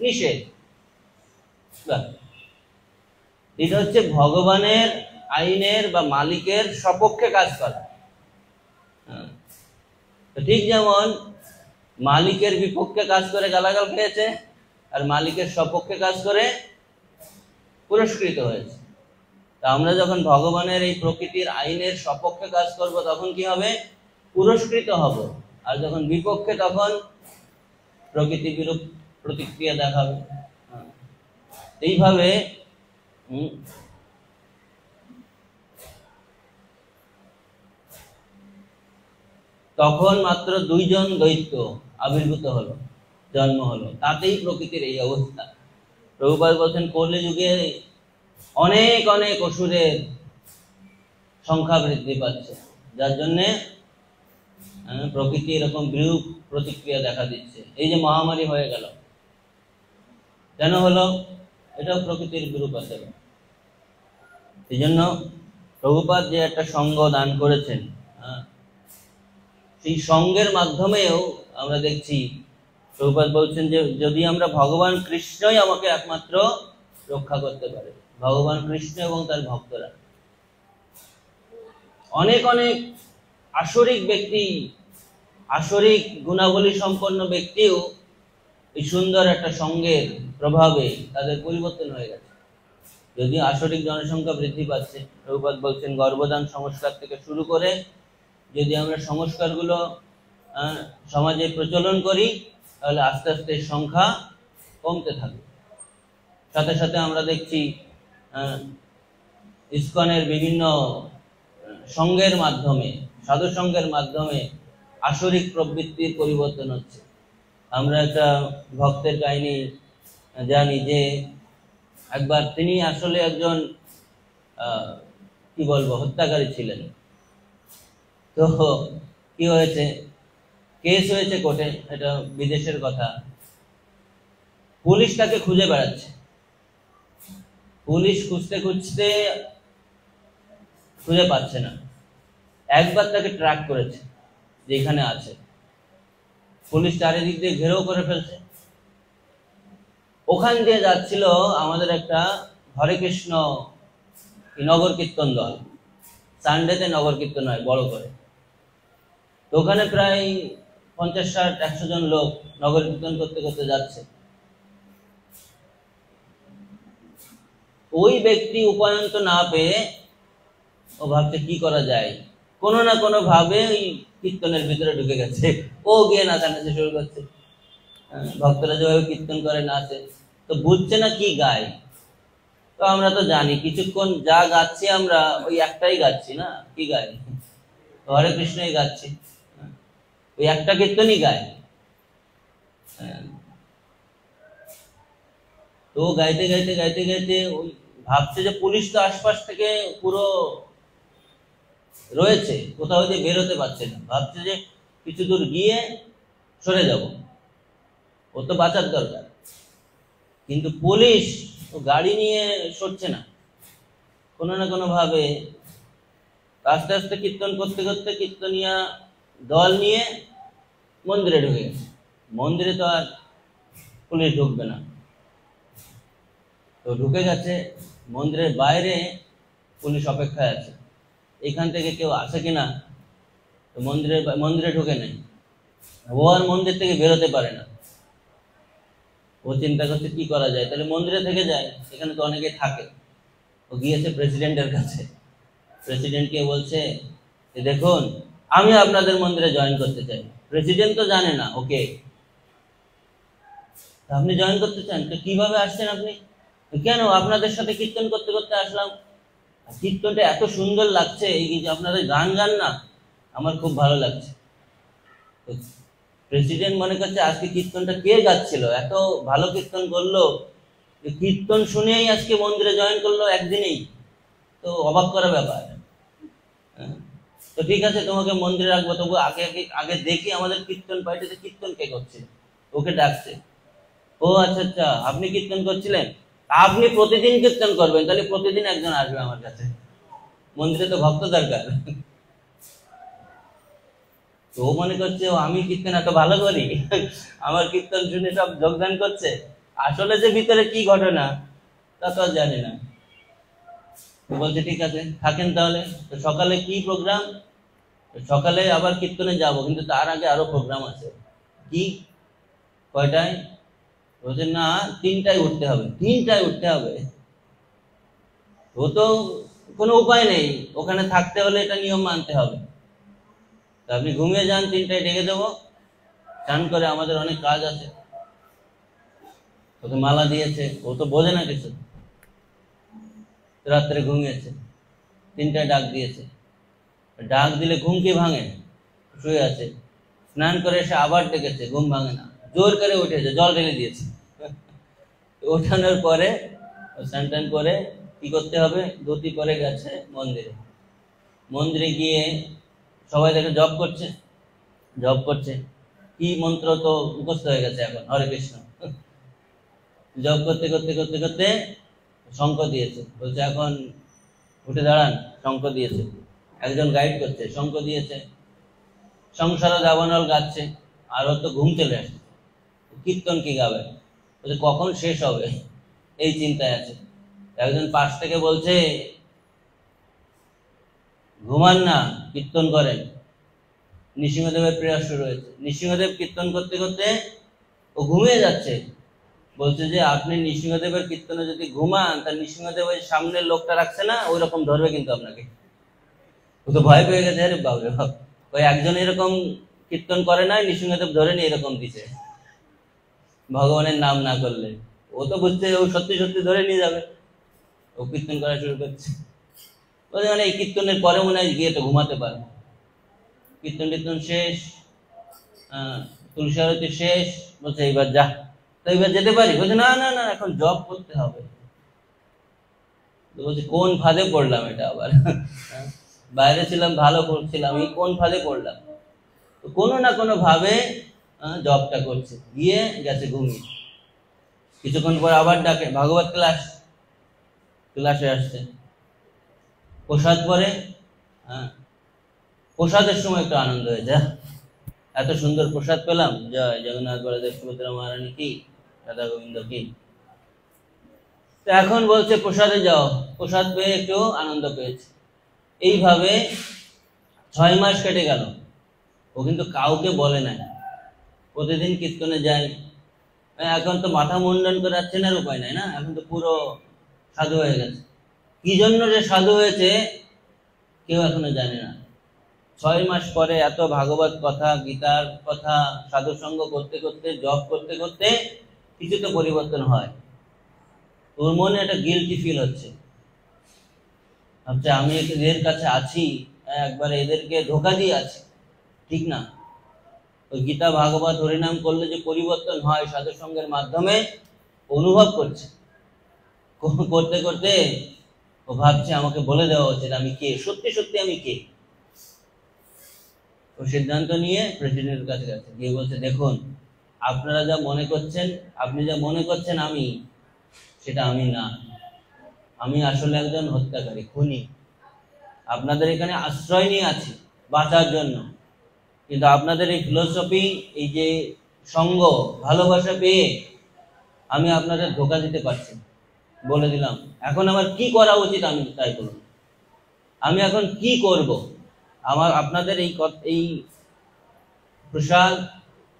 নিষেধ। এটা হচ্ছে ভগবানের আইনের বা মালিকের সপক্ষে কাজ করা। ঠিক যেমন মালিকের বিপক্ষে কাজ করে গালাগাল খেয়েছে, আর মালিকের সপক্ষে কাজ করে পুরস্কৃত হয়েছে। তা আমরা যখন ভগবানের এই প্রকৃতির আইনের সপক্ষে কাজ করব তখন কি হবে? পুরস্কৃত হব। আর যখন বিপক্ষে তখন প্রকৃতি বিরূপ প্রতিক্রিয়া দেখাবে। এইভাবে তখন মাত্র 2 জন দৈত্য আবির্ভূত হলো, জন্ম হলো, তাতেই প্রকৃতির এই অবস্থা। প্রভুপাদ বলছেন কলি যুগে অনেক অনেক অসুরের সংখ্যা বৃদ্ধি পাচ্ছে, যার জন্যে প্রকৃতি এরকম বিরূপ প্রতিক্রিয়া দেখা দিচ্ছে। এই যে মহামারী হয়ে গেল, কেন হলো? এটাও প্রকৃতির বিরূপ আচরণ। এই জন্য প্রভুপাদ যে একটা সঙ্গ দান করেছেন, সেই সঙ্গের মাধ্যমেও আমরা দেখছি প্রভুপাদ বলছেন যে যদি আমরা ভগবান কৃষ্ণই আমাকে একমাত্র রক্ষা করতে পারে, ভগবান কৃষ্ণ এবং তার ভক্তরা। অনেক অনেক আসরিক ব্যক্তি, আসরিক গুণাবলী সম্পন্ন ব্যক্তিও এই সুন্দর একটা সঙ্গের প্রভাবে তাদের পরিবর্তন হয়ে গেছে। যদি আসরিক জনসংখ্যা বৃদ্ধি পাচ্ছে, প্রভুপাদ বলছেন গর্ভদান সংস্কার থেকে শুরু করে যদি আমরা সংস্কারগুলো সমাজে প্রচলন করি তাহলে আস্তে আস্তে সংখ্যা কমতে থাকবে। সাথে সাথে আমরা দেখছি ইসকনের বিভিন্ন সঙ্গের মাধ্যমে, সাধু সঙ্গের মাধ্যমে আসরিক প্রবৃত্তির পরিবর্তন হচ্ছে। আমরা একটা ভক্তের কাহিনী জানি যে একবার তিনি আসলে একজন কি বলবো হত্যাকারী ছিলেন। তো কি হয়েছে, কেস হয়েছে কোর্টে, এটা বিদেশের কথা। পুলিশ তাকে খুঁজে বেড়াচ্ছে, পুলিশ খুঁজতে খুঁজতে খুঁজে পাচ্ছে না। একবার তাকে ট্র্যাক করেছে যে এখানে আছে, পুলিশ চারিদিক দিয়ে ঘেরাও করে ফেলছে, ওখান দিয়ে যাচ্ছিল আমাদের একটা হরে কৃষ্ণ নগর কীর্তন দল। সানডেতে নগর কীর্তন হয় বড় করে। তো ওখানে প্রায় 50, 60, 100 জন লোক নগর কীর্তন করতে করতে যাচ্ছে। ওই ব্যক্তি উপায়ন্ত না পেয়ে ও ভাবছে কি করা যায়, কোনো না কোনো ভাবে ওই কীর্তনের ভিতরে ঢুকে গেছে। ও গিয়ে নাচানাচি শুরু করছে। ভক্তরা যেভাবে কীর্তন করে নাচে, তো বুঝছে না কি গায়। তো আমরা তো জানি কিছুক্ষণ যা গাচ্ছি আমরা ওই একটাই গাচ্ছি না, কি গাই, হরে কৃষ্ণই গাচ্ছি, ওই একটা কীর্তনই গায়। তো গাইতে গাইতে গাইতে গাইতে ওই ভাবছে যে পুলিশ তো আশপাশ থেকে পুরো রয়েছে, কোথাও যে বেরোতে পারছে না। ভাবছে যে কিছু দূর গিয়ে সরে যাব, ও তো বাঁচার দরকার। কিন্তু পুলিশ ও গাড়ি নিয়ে সরছে না, কোনো না কোনো ভাবে আস্তে আস্তে কীর্তন করতে করতে কীর্তনিয়া দল নিয়ে মন্দিরে ঢুকে গেছে। মন্দিরে তো আর পুলিশ ঢুকবে না, তো ঢুকে গেছে। মন্দিরের বাইরে পুলিশ অপেক্ষায় আছে, এখান থেকে কেউ আসে কিনা। তো মন্দিরে ঢুকে নেই, ও আর মন্দির থেকে বেরোতে পারে না। ও চিন্তা করছে কি করা যায়, তাহলে মন্দিরে থেকে যায়, সেখানে তো অনেকে থাকে। ও গিয়েছে প্রেসিডেন্টের কাছে, প্রেসিডেন্টকে বলছে যে দেখুন আমি আপনাদের মন্দিরে জয়েন করতে চাই। প্রেসিডেন্ট তো জানে না ওকে, আপনি জয়েন করতে চান, তো কিভাবে আসছেন আপনি? কেন, আপনাদের সাথে কীর্তন করতে করতে আসলাম, কীর্তনটা এত সুন্দর লাগছে, এই যে আপনাদের গান গান না, আমার খুব ভালো লাগছে। প্রেসিডেন্ট মনে করছে আজকে কীর্তনটা কে গাচ্ছিল, এত ভালো কীর্তন করলো, কীর্তন শুনেই আজকে মন্দিরে জয়েন করলো একদিনেই, তো অবাক করা ব্যাপার। তো ঠিক আছে, তোমাকে মন্দিরে রাখবো, তবু আগে আগে আগে দেখি আমাদের কীর্তন পার্টিতে কীর্তন কে করছে। ওকে ডাকছে, ও আচ্ছা আচ্ছা আপনি কীর্তন করছিলেন, আপনি প্রতিদিন কীর্তন করবেন, তাহলে প্রতিদিন একজন আসবে আমার কাছে, মন্দিরে তো ভক্ত দরকার। তো ও মনে করছে আমি কীর্তন এত ভালো করি, আমার কীর্তন শুনে সব যোগদান করছে। আসলে যে ভিতরে কি ঘটনা তা তো আর জানি না। তো বলছে ঠিক আছে থাকেন তাহলে। তো সকালে কি প্রোগ্রাম? সকালে আবার কীর্তনে যাব, কিন্তু তার আগে আরো প্রোগ্রাম আছে। কি, কয়টায়? বলছে না 3টায় উঠতে হবে। 3টায় উঠতে হবে? ও তো কোনো উপায় নেই, ওখানে থাকতে হলে এটা নিয়ম মানতে হবে। তা আপনি ঘুমিয়ে যান, 3টায় ডেকে দেবো, চান করে আমাদের অনেক কাজ আছে। ওকে মালা দিয়েছে, ও তো বোঝে না কিছু, রাত্রে ঘুমিয়েছে। 3টায় ডাক দিয়েছে, ডাক দিলে ঘুম কি ভাঙে? শুয়ে আছে। স্নান করে এসে আবার ডেকেছে, ঘুম ভাঙে না, জোর করে উঠেছে, জল ঢেলে দিয়েছে। ওঠানোর পরে স্নান টান করে কি করতে হবে, ধুতি পরে গেছে মন্দিরে। মন্দিরে গিয়ে সবাই দেখে জপ করছে, জপ করছে, কি মন্ত্র তো মুখস্থ হয়ে গেছে এখন, হরে কৃষ্ণ। জপ করতে করতে করতে করতে শঙ্খ দিয়েছে, বলছে এখন উঠে দাঁড়ান, শঙ্খ দিয়েছে। একজন গাইড করছে, শঙ্খ দিয়েছে। সংসার দাবানল গাচ্ছে, আর ও তো ঘুম চলে আসে, কীর্তন কি গাবে, বলছে কখন শেষ হবে এই চিন্তায় আছে। একজন পাশ থেকে বলছে ঘুমান না, কীর্তন করেন। নৃসিংহদেবের প্রেয়ার শুরু হয়েছে, নৃসিংহদেব কীর্তন করতে করতে ও ঘুমিয়ে যাচ্ছে। বলছে যে আপনি নৃসিংহদেবের কীর্তনে যদি ঘুমান, তার নৃসিংহদেব ওই সামনের লোকটা রাখছে না, ওই রকম ধরবে কিন্তু আপনাকে। ও তো ভয় পেয়ে গেছে, আরে বাবরে বাপ, ওই একজন এরকম কীর্তন করে নাই, নৃসিংহদেব ধরে নিয়ে এরকম দিছে ভগবানের নাম না করলে। ও তো বুঝছে ও সত্যি সত্যি ধরে নিয়ে যাবে, ও কীর্তন করা শুরু করছে। বলছে মানে এই কীর্তনের পরে মনে হয় গিয়ে তো ঘুমাতে পারবো। কীর্তন টীর্তন শেষ, তুলসী আরতি শেষ, বলছে এইবার যা, তো এইবার যেতে পারি? বলছে না না না, এখন জব করতে হবে। বলছে কোন ফাঁদে পড়লাম এটা আবার, বাইরে ছিলাম ভালো করছিলাম, এই কোন ফাঁদে পড়লাম। তো কোনো না কোনো ভাবে জবটা করছে, গিয়ে গেছে ঘুমিয়ে। কিছুক্ষণ পর আবার ডাকে, ভাগবত ক্লাস, ক্লাসে আসছে। প্রসাদ পরে, প্রসাদের সময় একটু আনন্দ হয়ে যায়, এত সুন্দর প্রসাদ পেলাম, জয় জগন্নাথ বলদেব সুভদ্রা মহারানী কি, রাধা গোবিন্দ কি। তো এখন বলছে প্রসাদে যাও, প্রসাদ পেয়ে একটু আনন্দ পেয়েছে। এইভাবে 6 মাস কেটে গেল, ও কিন্তু কাউকে বলে নাই, প্রতিদিন কীর্তনে যায়। এখন তো মাথা মুন্ডন করে চেনার উপায় নাই না, এখন তো পুরো সাধু হয়ে গেছে। কি জন্য যে সাধু হয়েছে কেউ এখনো জানে না। 6 মাস পরে এত ভাগবত কথা, গীতার কথা, সাধু সঙ্গ করতে করতে, জপ করতে করতে কিছু তো পরিবর্তন হয়। ওর মনে একটা গিল্টি ফিল হচ্ছে, ভাবছে আমি এদের কাছে আছি, একবার এদেরকে ধোকা দিয়ে আছি, ঠিক না। ওই গীতা ভাগবত হরিনাম করলে যে পরিবর্তন হয় সাধু সঙ্গের মাধ্যমে অনুভব করছে। করতে করতে ও ভাবছে আমাকে বলে দেওয়া উচিত আমি কে, সত্যি সত্যি আমি কে। ও সিদ্ধান্ত নিয়ে প্রেসিডেন্টের কাছে গেছে, গিয়ে বলছে দেখুন আপনারা যা মনে করছেন, আপনি যা মনে করছেন আমি, সেটা আমি না। আমি আসলে একজন হত্যাকারী, খুনি। আপনাদের এখানে আশ্রয় নিয়ে আছি বাঁচার জন্য, কিন্তু আপনাদের এই ফিলোসফি, এই যে সঙ্গ, ভালোবাসা পেয়ে আমি আপনাদের ধোকা দিতে পারছি। বলে দিলাম এখন আমার কি করা উচিত আমি তাই বলুন। আমি এখন কি করব? আমার আপনাদের এই প্রসাদ,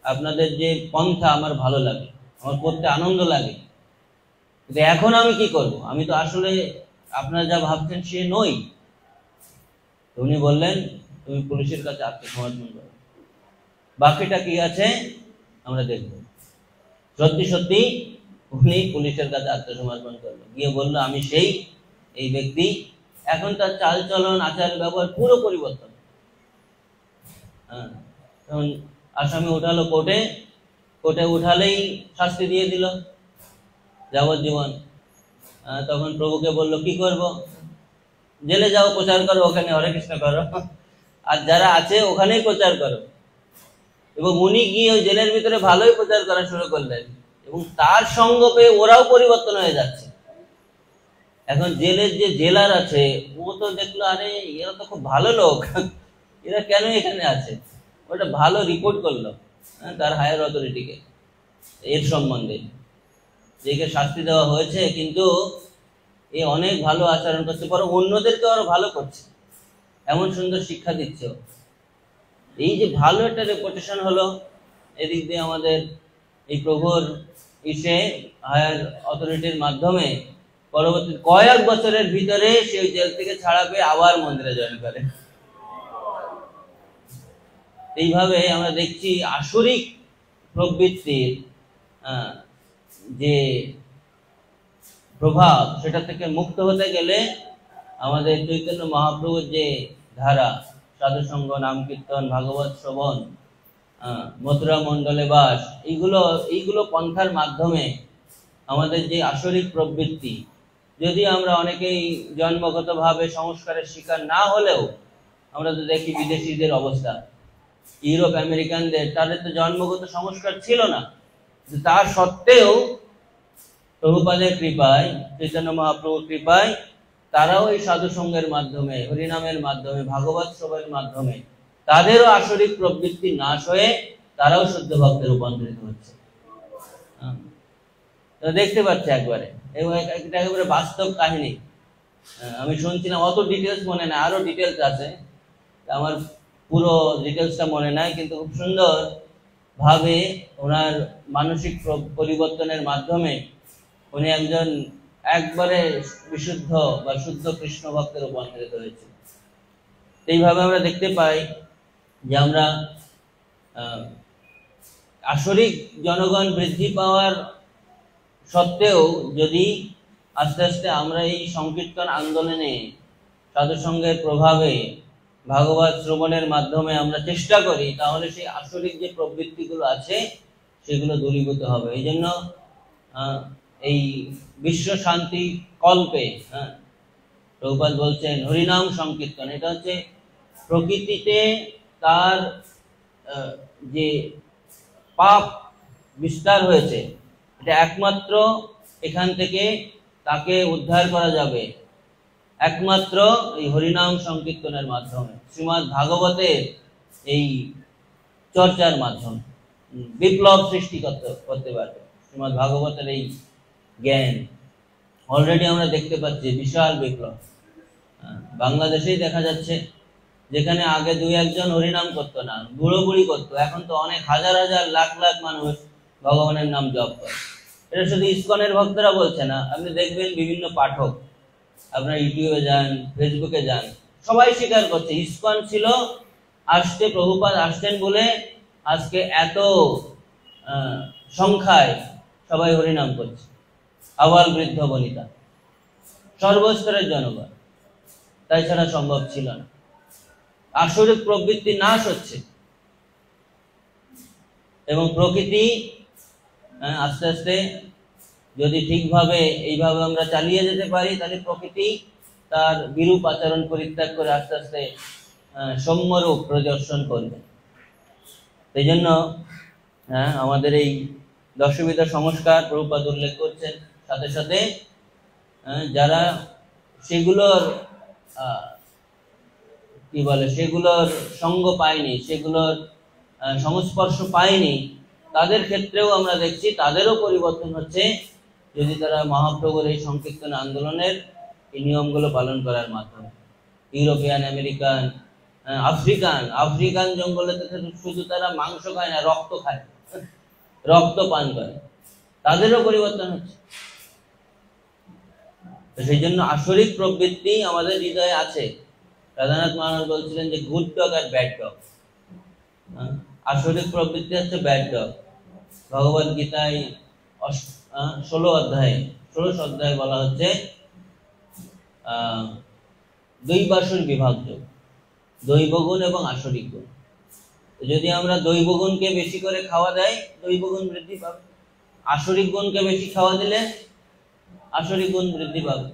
আপনাদের যে পন্থা আমার ভালো লাগে, আমার করতে আনন্দ লাগে, কিন্তু এখন আমি কি করব? আমি তো আসলে আপনারা যা ভাবছেন সে নই। উনি বললেন তুমি পুলিশের কাছে আত্মসমর্পণ করো, বাকিটা কি আছে আমরা দেখব। সত্যি সত্যি উনি পুলিশের কাছে আত্মসমর্পণ করলো, গিয়ে বললো আমি সেই এই ব্যক্তি। এখন তার চাল চলন, আচার ব্যবহার পুরো পরিবর্তন। তখন আসামি উঠালো কোর্টে, কোর্টে উঠালেই শাস্তি দিয়ে দিল যাবজ্জীবন। তখন প্রভুকে বললো কি করব? জেলে যাও, প্রচার করো, ওখানে হরে কৃষ্ণ করো, আর যারা আছে ওখানেই প্রচার করো। এবং উনি গিয়ে ওই জেলের ভিতরে ভালোই প্রচার করা শুরু করলেন, এবং তার সঙ্গ পেয়ে ওরাও পরিবর্তন হয়ে যাচ্ছে। এখন জেলের যে জেলার আছে ও তো দেখলো আরে এরা তো খুব ভালো লোক, এরা কেন এখানে আছে, ওটা ভালো রিপোর্ট করলো তার হায়ার অথরিটিকে এর সম্বন্ধে, যে শাস্তি দেওয়া হয়েছে কিন্তু এ অনেক ভালো আচরণ করছে, পরে অন্যদেরকে আরো ভালো করছে, এমন সুন্দর শিক্ষা দিচ্ছে। এই যে ভালো একটা রেপুটেশন হলো, এদিক দিয়ে আমাদের এই প্রভুর হায়ার অথরিটির মাধ্যমে পরবর্তী কয়েক বছরের ভিতরে সে জেল থেকে ছাড়া পেয়ে আবার মন্দিরে জয়েন করে। এইভাবে আমরা দেখছি আসরিক প্রবৃত্তির যে প্রভাব, সেটা থেকে মুক্ত হতে গেলে আমাদের চৈতন্য মহাপ্রভুর যে ধারা, সাধুসঙ্গ, নাম কীর্তন, ভাগবত শ্রবণ, মথুরা মণ্ডলে বাস, এইগুলো পন্থার মাধ্যমে আমাদের যে আসরিক প্রবৃত্তি, যদি আমরা অনেকেই জন্মগতভাবে সংস্কারের শিকার না হলেও, আমরা তো দেখি বিদেশিদের অবস্থা, ইউরোপ আমেরিকানদের, তাদের তো জন্মগত সংস্কার ছিল না, তা সত্ত্বেও প্রভুপাদের কৃপায়, চৈতন্য মহাপ্রভুর কৃপায় তারাও এই সাধু সঙ্গের মাধ্যমে, হরিনামের মাধ্যমে, ভাগবত শ্রবণের মাধ্যমে তাদেরও আসরিক প্রবৃত্তি নাশ হয়ে তারাও শুদ্ধ ভক্তে রূপান্তরিত হচ্ছে। দেখতে পাচ্ছে একবারে, এটা একেবারে বাস্তব কাহিনী। আমি শুনছিলাম, অত ডিটেলস মনে নাই, আরো ডিটেলস আছে, আমার পুরো ডিটেলসটা মনে নাই, কিন্তু খুব সুন্দর ভাবে ওনার মানসিক পরিবর্তনের মাধ্যমে উনি একজন একবারে বিশুদ্ধ বা শুদ্ধ কৃষ্ণ ভক্তে রূপান্তরিত হয়েছে। এইভাবে আমরা দেখতে পাই যে আমরা আসরিক জনগণ বৃদ্ধি পাওয়ার সত্ত্বেও যদি আস্তে আস্তে আমরা এই সংকীর্তন আন্দোলনে, সাধুসঙ্গের প্রভাবে, ভাগবত শ্রবণের মাধ্যমে আমরা চেষ্টা করি, তাহলে সেই আসরিক যে প্রবৃত্তিগুলো আছে সেগুলো দূরীভূত হবে। এই জন্য এই বিশ্ব শান্তি কল্পে প্রভুপাদ বলছেন হরিনাম সংকীর্তন, এটা হচ্ছে প্রকৃতিতে তার যে পাপ বিস্তার হয়েছে, এটা একমাত্র এখান থেকে তাকে উদ্ধার করা যাবে একমাত্র এই হরিনাম সংকীর্তনের মাধ্যমে, শ্রীমদ্ ভাগবতের এই চর্চার মাধ্যমে বিপ্লব সৃষ্টি করতে পারবে। শ্রীমদ্ ভাগবতের এই জ্ঞান, অলরেডি আমরা দেখতে পাচ্ছি বিশাল বিপ্লব। বাংলাদেশেই দেখা যাচ্ছে, যেখানে আগে দুই একজন হরিনাম করতো না, বুড়ো বুড়ি করতো, এখন তো অনেক হাজার হাজার লাখ লাখ মানুষ ভগবানের নাম জপ করে। এটা শুধু ইসকনের ভক্তরা বলছে না, আপনি দেখবেন বিভিন্ন পাঠক, আপনার ইউটিউবে যান, ফেসবুকে যান, সবাই স্বীকার করছে ইসকন ছিল, আসতে প্রভুপাদ আসতেন বলে আজকে এত সংখ্যায় সবাই হরিনাম করছে, আবাল বৃদ্ধ বনিতা, সর্বস্তরের জনগণ। তাই ছাড়া সম্ভব ছিল না। আসরিক প্রবৃত্তি নাশ হচ্ছে এবং প্রকৃতি আস্তে আস্তে যদি ঠিকভাবে এইভাবে আমরা চালিয়ে যেতে পারি, তাহলে প্রকৃতি তার বিরূপ আচরণ পরিত্যাগ করে আস্তে আস্তে সৌম্যরূপ প্রদর্শন করবে। সেই জন্য আমাদের এই দশবিধ সংস্কার প্রভুপাদ উল্লেখ করছেন, সাথে সাথে যারা সেগুলোর কি বলে, সেগুলোর সঙ্গ পায়নি, সেগুলোর সংস্পর্শ পায়নি, তাদের ক্ষেত্রেও আমরা দেখছি তাদেরও পরিবর্তন হচ্ছে, যদি তারা মহাপ্রভুর এই সংকীর্তন আন্দোলনের এই নিয়মগুলো পালন করার মাধ্যমে। ইউরোপিয়ান, আমেরিকান, আফ্রিকান জঙ্গলে শুধু তারা মাংস খায় না, রক্ত খায়, রক্ত পান করে, তাদেরও পরিবর্তন হচ্ছে। সেই জন্য আসরিক প্রবৃত্তি আমাদের হৃদয়ে আছে। রাধানাথ মহারাজ বলছিলেন যে গুড ডগ আর ব্যাড ডগ। আসরিক প্রবৃত্তি হচ্ছে ব্যাড ডগ। ভগবদ গীতায় 16 অধ্যায়ে বলা হচ্ছে দৈবাসুর বিভাজ্য, দৈবগুণ এবং আসরিক গুণ। যদি আমরা দৈবগুণকে বেশি করে খাওয়া দেয়, দৈবগুণ বৃদ্ধি পাবে। আসরিক গুণকে বেশি খাওয়া দিলে আসরিক গুণ বৃদ্ধি পাবে।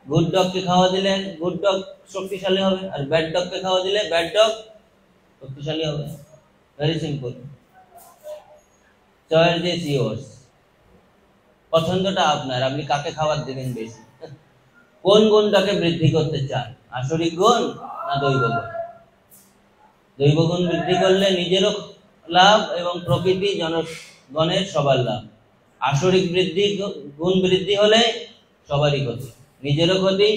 গুড ডগকে খাওয়া দিলে গুড ডগ শক্তিশালী হবে, আর ব্যাড ডগকে খাওয়া দিলে ব্যাড ডগ শক্তিশালী হবে। Very simple. Choice is yours. পছন্দটা আপনার, আপনি কাকে খাবার দেবেন বেশি, কোন গুণটাকে বৃদ্ধি করতে চান, আসরিক গুণ না দৈব গুণ? দৈব গুণ বৃদ্ধি করলে নিজেরও লাভ এবং প্রকৃতি জনগণের সবার লাভ। আসরিক গুণ বৃদ্ধি হলে সবারই ক্ষতি, নিজেরও ক্ষতি,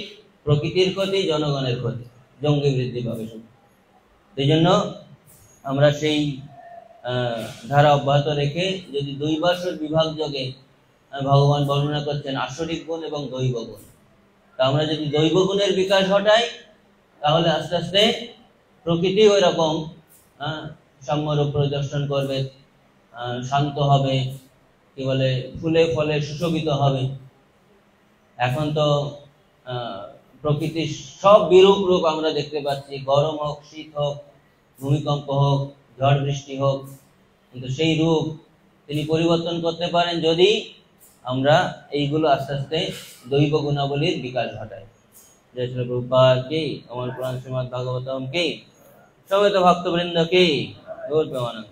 প্রকৃতির ক্ষতি, জনগণের ক্ষতি, জঙ্গি বৃদ্ধি পাবে শুধু। সেই জন্য আমরা সেই ধারা অব্যাহত রেখে, যদি দৈবাসুর বিভাগ যোগে ভগবান বর্ণনা করছেন আসরিক গুণ এবং দৈব গুণ, তা আমরা যদি দৈব গুণের বিকাশ ঘটাই, তাহলে আস্তে আস্তে প্রকৃতি ওই রকম সাম্যরূপ প্রদর্শন করবে, শান্ত হবে, কি বলে, ফুলে ফলে সুশোভিত হবে। এখন তো প্রকৃতির সব বিরূপ রূপ আমরা দেখতে পাচ্ছি, গরম হোক, শীত হোক, ভূমিকম্প হোক, ঝড় বৃষ্টি হোক, কিন্তু সেই রূপ তিনি পরিবর্তন করতে পারেন যদি আমরা এইগুলো আস্তে আস্তে দৈব গুণাবলীর বিকাশ ঘটাই। জয় শ্রী প্রভুপাদ কি, অমর পুরাণ শ্রীমদ্ ভাগবতম কি, সমবেত ভক্তবৃন্দ কি, গৌর প্রেমানন্দ।